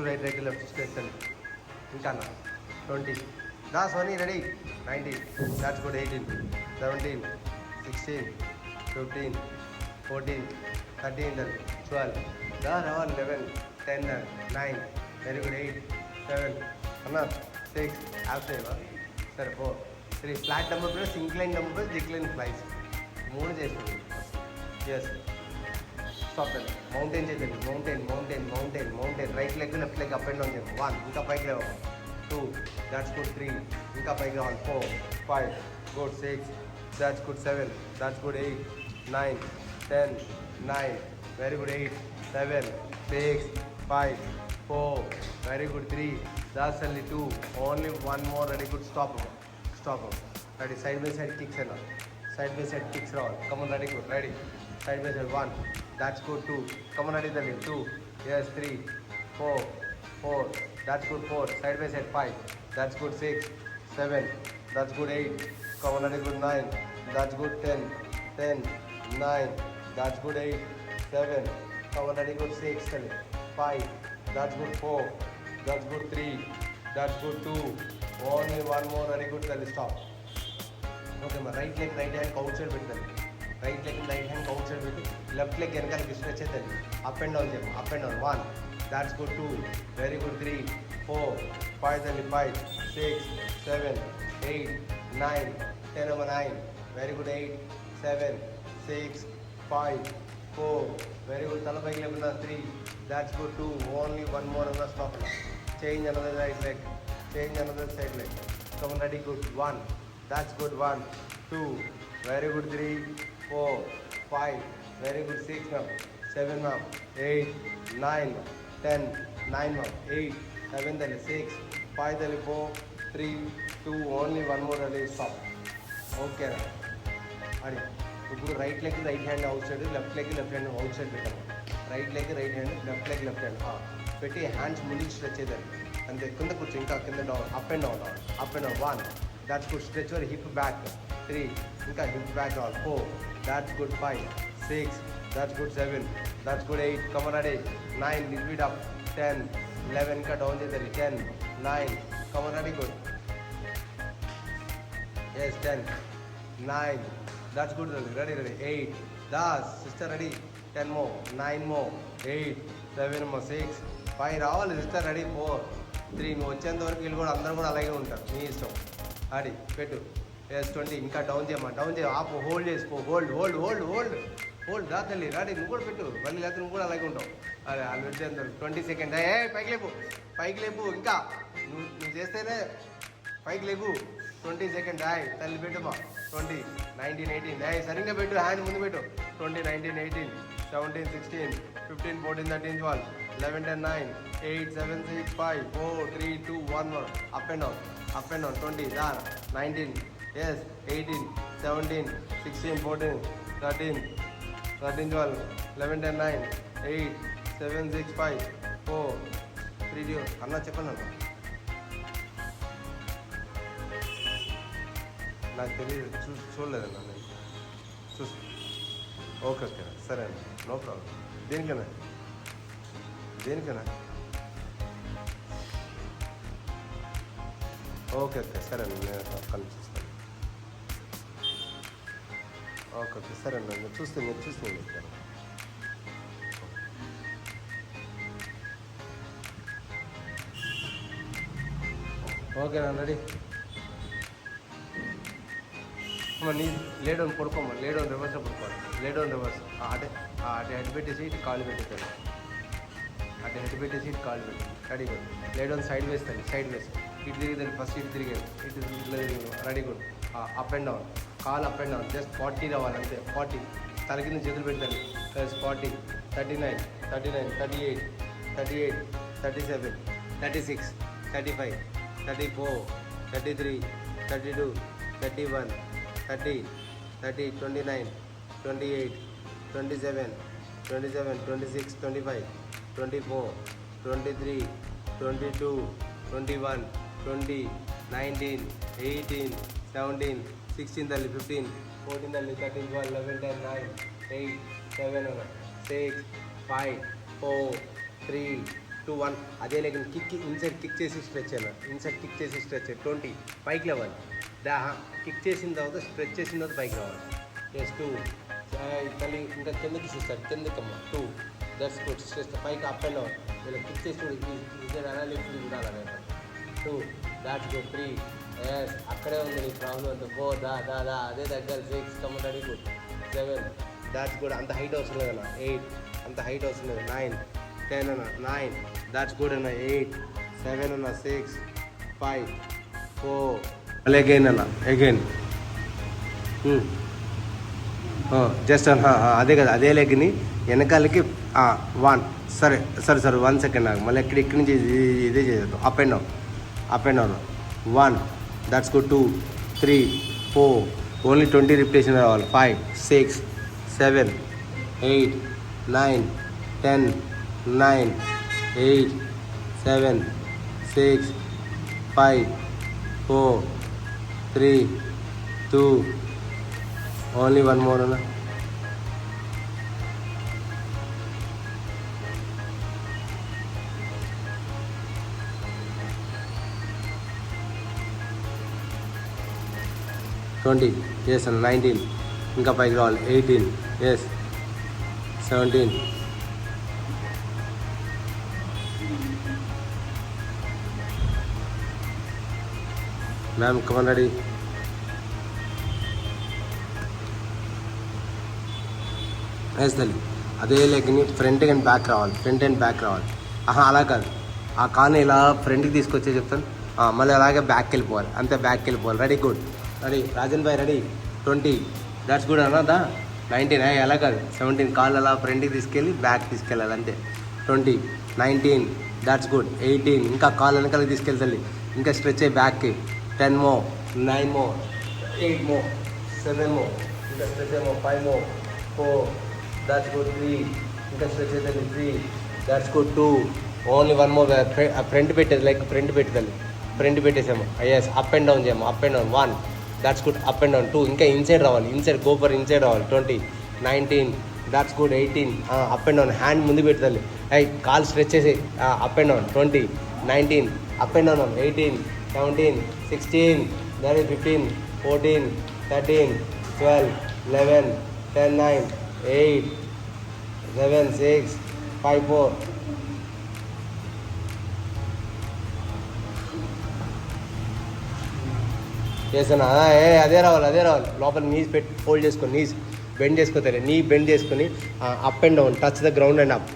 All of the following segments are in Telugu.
right, right to left, straight tell. Inkana. 20. Das one ready. 19. That's good. 18. 17. 16. 15. 14. 13. 12. That's all. 11. 10. 9. Very good. 8. 7. Another. 6. Absent. Sir, 4. 3. Flat number plus inclined number plus declined flies. Moon is yes. Stop it. Mountain చేయండి. Mountain. Right leg to left leg up and down చేయండి. 1. ఇంకా పైకి లేవు. 2. That's good. 3. ఇంకా పైకి రావాలి. 4. 5. Good. 6. That's good. 7. That's good. 8. 9. 10. 9. Very good. 8. 7. 6. 5. 4. Very good. 3. That's only 2. Only one more. Very good. Stop. That is side by side kicks and all. Side by side kicks roll. Come on, ready, good. Ready. Side by side 1. That's good. 2. Come on, ready, then 2. Yes, 3. 4. 4. That's good. 4. Side by side 5. That's good. 6. 7. That's good. 8. Come on, ready, good. 9. That's good. 10. 10. 9. That's good. 8. 7. Come on, ready, good. 6. 5. That's good. 4. That's good. 3. That's good. 2. Only one more. Very good. Stop. Okay, my right leg, right hand outside పెట్టాలి. Right leg, right hand outside పెట్టి left leg వెనకాలకి stretch చేయాలి. Up and down చేయాలి. Up and down. 1. That's good. 2. Very good. 3. 4. 5. 6. 7. 8. 9. 10 over 9. Very good. 8. 7. 6. 5. 4. Very good. తల పైకి లేపున్నా. 3. That's good. 2. Only one more and stop. Change another right leg. Change another side leg. Come on, ready. Good. 1. That's good. 1. 2. Very good. 3. 4. 5. Very good. 6 now. 7 now. 8. 9. 10. 9 now. 8. 7 then 6. 5 then 4. 3. 2. Only one more and stop. Okay now. Adi. ఇప్పుడు right leg right hand outside, left leg left hand outside పెట్టాము. Right leg right hand, left leg left hand పెట్టి హ్యాండ్స్ ముందుకు స్ట్రెచ్ చేయాలి. అంతే కింద కూర్చో, ఇంకా కింద down, up and down. 1. That's good. Stretch your hip back. 3. ఇంకా hip back all. 4. That's good. 5. 6. That's good. 7. That's good. 8. Come on, ready. 9. Little bit up. 10. 11. ఇంకా డౌన్ చేయాలి. 10. 9. Come on, ready. Good. Yes, 10. 9. That's good. Ready. 8. Das. Sister, ready. 10 more. 9 more. 8. 7 more. 6. 5. రావాలి sister. Ready. 4. 3. నువ్వు వచ్చేంత వరకు వీళ్ళు కూడా అందరూ కూడా అలాగే ఉంటారు. నీ ఇష్టం. ఆడి పెట్టు. ఎస్ 20. ఇంకా డౌన్ చేయమ్మా. డౌన్ చేయ. ఆపు. హోల్డ్ చేసుకో. హోల్డ్ దా తల్లి. రాడి నువ్వు కూడా పెట్టు. మళ్ళీ లేకపోతే నువ్వు కూడా అలాగే ఉంటావు. అరే వాళ్ళు వచ్చేంత 20 సెకండ్. పైకి లేపు. ఇంకా నువ్వు చేస్తేనే పైకి లేపు. 20 సెకండ్. తల్లి పెట్టుమా. 20. 19. 18. సరిగ్గా పెట్టు. హ్యాండ్ ముందు పెట్టు. 20. 19. 18. 17. 16. 15. 14. 13. 12. 11. 10. 9. 8. 7. 6. 5. 4. 3. 2. 1 more. Up and down. 20. 19. Yes. 18. 17. 16. 14. 13. 12. 11. 10. 9. 8. 7. 6. 5. 4. 3. 2. అన్నా చెప్పండి అన్న. నాకు తెలియదు, చూడలేదన్నా నేను. ఓకే సరే అండి. No problem. దేనికైనా ఓకే సరే అండి. నేను కలిసి చూస్తాను. ఓకే సరే అండి. మీరు చూస్తే చెప్తాను. ఓకేనా రెడీ. నీ లేడౌన్ పడుకోమ్మా. లేడౌన్ రివర్స్లో పడుకోవాలి. Lie down reverse. అటు హెడ్ పెట్టేసి ఇటు కాలు పెట్టేస్తాను. అటు హెడ్ పెట్టేసి ఇటు కాలు పెట్టి రెడీ గుడ్. లేడౌన్ సైడ్ వేస్తాను. ఇటు తిరిగిదండి. ఫస్ట్ ఇటు తిరిగేది. ఇటు ready good. Up and down. Call up and down. Just 40 రావాలి అంతే. 40. తల కింద చేతులు పెట్టాలి. ప్లస్ 40. 39. 38. 37. 36. 35. 34. 33. 32. 31. 30. 29. 28. 27. 26. 25. 24. 23. 22. 21. 20. 19. 18. 17. 16 తల్లి. 15. 14 తల్లి. 13. 12. 11. 10. 9. 8. 7. 6. 5. 4. 3. 2 1 అదే లెగ్ కిక్ ఇన్సైడ్ కిక్ చేసి స్ట్రెచ్ అయినా ఇన్సైడ్ కిక్ చేసి స్ట్రెచ్ 20 పైకి లేవాలి కిక్ చేసిన తర్వాత స్ట్రెచ్ చేసిన తర్వాత పైకి రావాలి ఎస్ 2 తల్లి ఇంకా కిందకి సిస్టర్ కిందకమ్మా 2 దట్స్ గుడ్ సిస్టర్ పైకి అప్ అండ్ డౌన్ ఇలా కిక్ చేసి అలా లిఫ్ట్ ఉండాలి 2 దాట్స్ గుడ్ 3 ఎస్ అక్కడే ఉంది నీ ప్రాబ్లం అంతా 4 దా అదే దగ్గర 6 కమ్మడి గుడ్ 7 దాట్స్ గుడ్ అంత హైట్ అవసరం లేదన్నా 8 అంత హైట్ అవసరం లేదు 9 10 అన్న 9 దాట్స్ గుడ్ అన్న 8 7 అన్న 6 5 4 అగైన్ అన్న అగైన్ జస్ట్ అదే కదా అదే లెగ్ని వెనకాలకి 1 సరే 1 సెకండ్ నాకు మళ్ళీ ఇక్కడి నుంచి ఇదే చేద్దాం up and down 1 that's good 2 3 4 only 20 repetition రావాలి 5 6 7 8 9 10 9 8 7 6 5 4 3 2 ఓన్లీ 1 మోర్ అన్న ట్వంటీ ఎస్ అన్న 19 ఇంకా పైకి రావాలి 18 yes 17 ma'am come on ready yes తల్లి అదే లెగ్ని ఫ్రంట్ అండ్ బ్యాక్ రావాలి అలా కాదు ఆ కాను ఇలా ఫ్రంట్కి తీసుకొచ్చే చెప్తాను మళ్ళీ అలాగే బ్యాక్కి వెళ్ళిపోవాలి అంతే బ్యాక్కి వెళ్ళిపోవాలి ready good ready Rajan Bhai ready 20 that's good అన్నదా 19 ఎలా కాదు 17 కాళ్ళు అలా ఫ్రంట్కి తీసుకెళ్ళి బ్యాక్ తీసుకెళ్ళాలి అంతే 20 19 దాట్స్ గుడ్ 18 ఇంకా కాళ్ళు వెనకాలకి తీసుకెళ్తాలి ఇంకా స్ట్రెచ్ అయ్యి బ్యాక్కి 10 మో 9 మో 8 మో 7 మో ఇంకా స్ట్రెచ్ అయ్యి 5 మో 4 దాట్స్ గుడ్ 3 ఇంకా స్ట్రెచ్ అవుతుంది 3 దాట్స్ గుడ్ 2 ఓన్లీ 1 మో ఫ్రంట్ పెట్టేది లైక్ ఫ్రంట్ పెట్టేసాము ఎస్ అప్ అండ్ డౌన్ చేయము up and down 1 that's good up and down 2 ఇంకా ఇన్సైడ్ రావాలి గోపర్ ఇన్సైడ్ రావాలి 20 19 that's good 18 up and down hand ముందు పెడతాలి కాల్ స్ట్రెచ్ చేసి up and down 20 19 up and down 18 17 16 దాని 15 14 13 12 11 10 9 8 7 6 5 4 చేసానా అదే రావాలి లోపల నీస్ పెట్టి ఫోల్డ్ చేసుకొని నీస్ బెండ్ చేసుకోవాలి నీ బెండ్ చేసుకొని up and down touch the ground and up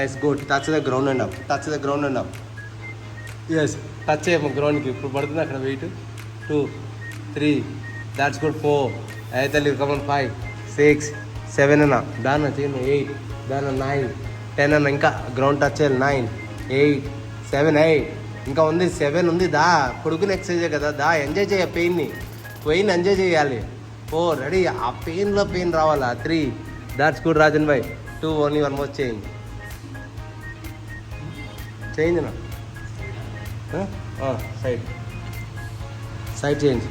yes good touch the ground and up yes touch చేయము గ్రౌండ్కి ఇప్పుడు పడుతుంది అక్కడ వెయిట్ 2 3 దాట్స్ గుడ్ 4 అయితే కమన్ 5 6 7 అన్న దాన్న చేయను 8 దాన్న 9 10 అన్న ఇంకా గ్రౌండ్ టచ్ చేయాలి 9 8 7 8 ఇంకా ఉంది 7 ఉంది దా పొడుగున ఎక్సర్సైజే కదా దా ఎంజాయ్ చేయ పెయిన్ ఎంజాయ్ చేయాలి 4 రెడీ ఆ పెయిన్ రావాలా 3 that's good Rajan bhai 2 only 1 more change నా side change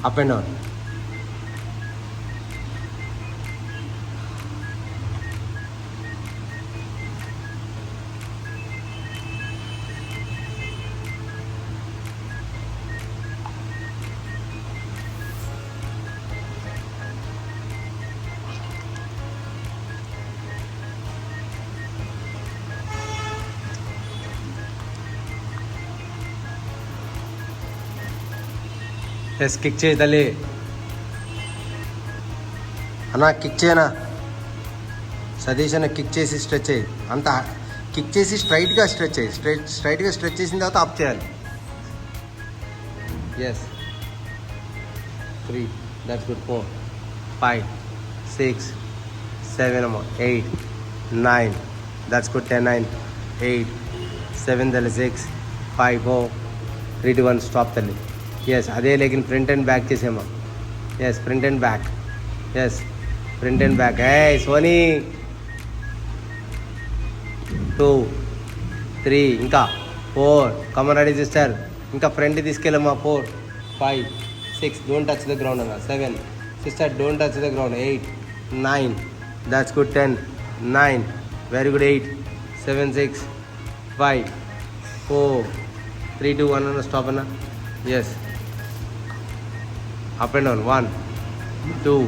up and down yes kick చేయి తల్లి అన్నా కిక్ చేయనా సతీష్ అన్న కిక్ చేసి స్ట్రెచ్ చేయి అంత కిక్ చేసి స్ట్రైట్గా స్ట్రెచ్ చేయి స్ట్రైట్గా స్ట్రెచ్ చేసిన తర్వాత అప్ చేయాలి ఎస్ 3 దట్స్ గుడ్ 4 5 6 7 అమ్మా 8 9 దట్స్ గుడ్ 10 9 8 7 తల్లి 6 5 4 3 2 1 స్టాప్ తల్లి ఎస్ అదే లెగిన్ ఫ్రంట్ అండ్ బ్యాక్ చేసామా ఎస్ ఫ్రంట్ అండ్ బ్యాక్ ఏ సోనీ 2 3 ఇంకా 4 కమన్ రెడీ సిస్టర్ ఇంకా ఫ్రంట్ తీసుకెళ్ళమ్మా 4 5 6 డోంట్ టచ్ ద గ్రౌండ్ అన్న 7 sister don't touch the ground 8 9 that's good 10 9 very good 8 7 6 5 4 3 2 1 అన్న స్టాప్ అన్న ఎస్ అప్ అండ్ డౌన్ 1 2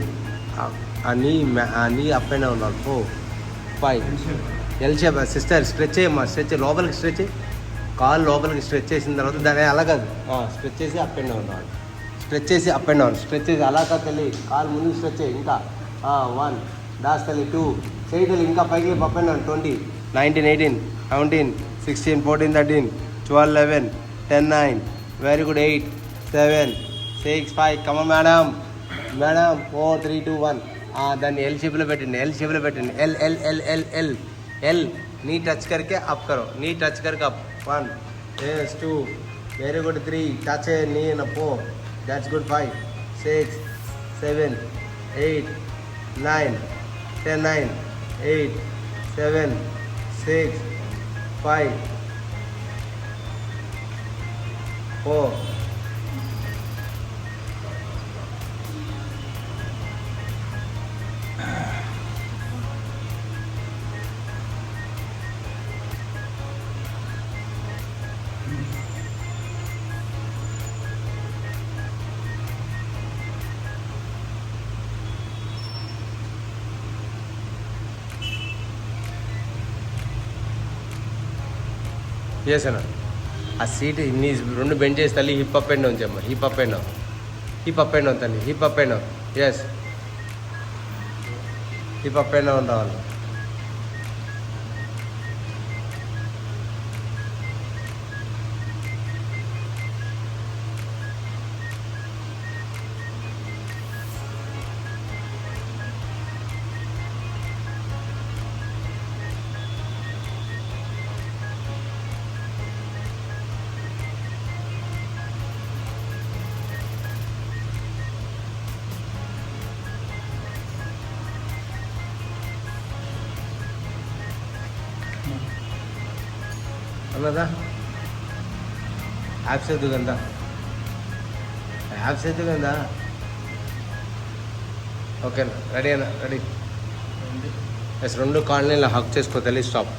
అన్నీ up and down 4 5 L shape sister stretch చేయమ్మా స్ట్రెచ్ లోపలికి స్ట్రెచ్ కాలు లోపలికి స్ట్రెచ్ చేసిన తర్వాత దాని అలా కాదు స్ట్రెచ్ చేసి అప్ అండ్ డౌన్ రావాలి స్ట్రెచ్ చేసి అప్ అండ్ డౌన్ స్ట్రెచ్ చేసి అలా కాదు తల్లి కాలు ముందుకు స్ట్రెచ్ చేయి ఇంకా 1 దాస్ తల్లి 2 చేయి తల్లి ఇంకా పైకి up and down 20 19 18 17 16 14 13 12 11 10 9 very good 8 7 6 5 come madam 4 3 2 1 దాన్ని ఎల్ షేప్లో పెట్టండి L L L L L L knee touch करके अप करो नी टच करके up 1 yes 2 very good 3 touch है नी न 4 दैट्स गुड 5 6 7 8 9 10 9 8 7 6 5 4 ఎస్ అన్న ఆ సీట్ నీ రెండు బెండ్ చేసి తల్లి హిప్ అప్ అండ్ డౌన్ చేయమ్మా హిప్ అప్ అండ్ డౌన్ తల్లి hip up and down yes hip up and down రావాలి అన్నదా యాప్స్ ఎదుగుందా ఓకేనా రెడీ అన్న రెడీ ఎస్ రెండు కాలనీలో హక్ చేసుకో తల్లి స్టాప్